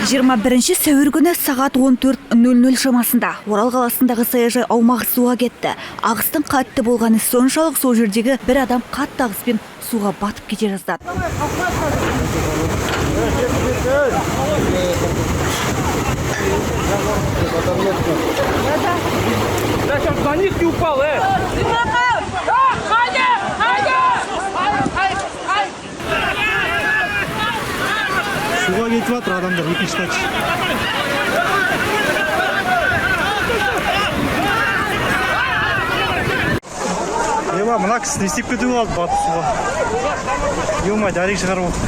21 сәуір күні сағат 14:00 шамасында Орал қаласындағы саяжай аумағы суға кетті. Ағыстың қатты болғаны соншалық сол жердегі бір адам қатты ағыспен суға батып кете жаздады. Суға кетіп жатыр адамдар, екінші тәтіш. Еба, мына кісі не істеп кетуге қалды батып суға. Ема, дәрек шығарып отыр.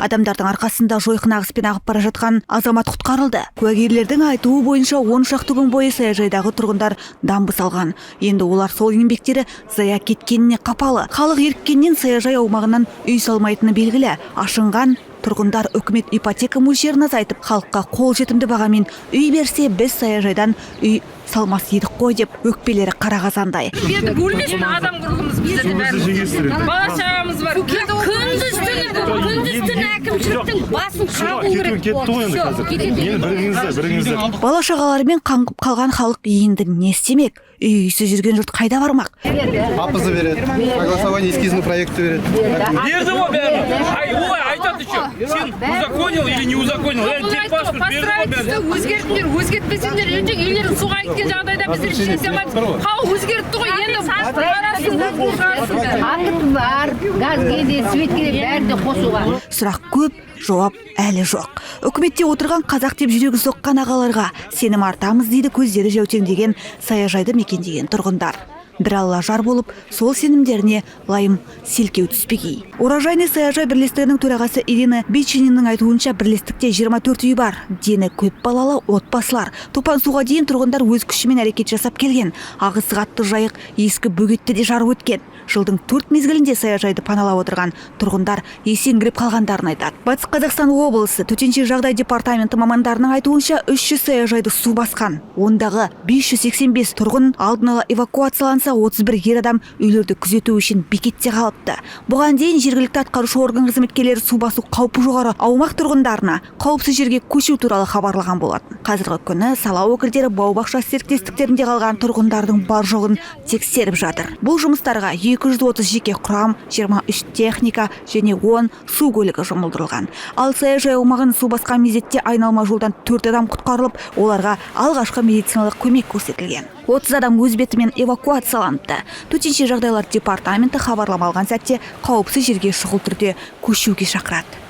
Адамдардың арқасында жойқын ағыспен ағып бара жатқан азамат құтқарылды. Куәгерлердің айтуы бойынша 10 шақты күн бойы саяжайдағы тұрғындар дамбы салған. Енді олар сол еңбектері зая кеткеніне қапалы. Халық еріккеннен саяжай аумағынан үй салмайтыны белгілі. Ашынған тұрғындар үкімет ипотека мөлшерін азайтып, халыққа қол жетімді бағамен үй берсе, біз саяжайдан үй салмас едік қой деп өкпелері қара қазандай. Енді бөлмесін адам құрылымыз бізде де бәрі. Бала шағамыз бар. Күндіз түні әкімшіліктің басын қағу керек. Бала шағаларымен қаңғып қалған халық енді не істемек? Үйсіз жүрген жұрт қайда бармақ? Апызы береді, согласование эскизный проекті береді. Берді ғой бәрі. Ой, айтады еще. Сен узаконил или не узаконил? Построительство өзгертіңдер, өзгертпесеңдер, ертең үйлерің суға кеткен жағдайда біздер шеше аламыз. Хау өзгертті ғой, енді Ақыт бар, газге де, светке де бәрі де қосуға. Сұрақ көп, жауап әлі жоқ. Үкіметте отырған қазақ деп жүрегі соққан ағаларға сенім артамыз дейді көздері жәутеңдеген саяжайды мекендеген тұрғындар. Бір алла жар болып, сол сенімдеріне лайым селкеу түспегей. Оражайный саяжай бірлестігінің төрағасы Ирина Бичининнің айтуынша бірлестікте 24 үй бар. Дені көп балалы отбасылар. Топан суға дейін тұрғындар өз күшімен әрекет жасап келген. Ағыс қатты жайық ескі бөгетті де жарып өткен. Жылдың 4 мезгілінде саяжайды паналап отырған тұрғындар есеңгіреп қалғандарын айтады. Батыс Қазақстан облысы төтенше жағдай департаменті мамандарының айтуынша 300 саяжайды су басқан. Ондағы 585 тұрғын алдын ала эвакуацияланса, 31 ер адам үйлерді күзету үшін бекетте қалыпты. Бұған дейін жергілікті атқарушы орган қызметкерлері су басу қаупі жоғары аумақ тұрғындарына қауіпсіз жерге көшу туралы хабарлаған болатын. Қазіргі күні сала өкілдері бау-бақша серіктестіктерінде қалған тұрғындардың бар жоғын тексеріп жатыр. Бұл жұмыстарға 230 жеке құрам, 23 техника және 10 су көлігі жұмылдырылған. Ал саяжай аумағын су басқан мезетте айналма жолдан 4 адам құтқарылып, оларға алғашқы медициналық көмек көрсетілген. 30 адам өз бетімен эвакуацияланыпты. Төтенше жағдайлар департаменті хабарлама алған сәтте қауіпсіз жерге шұғыл түрде көшуге шақырады.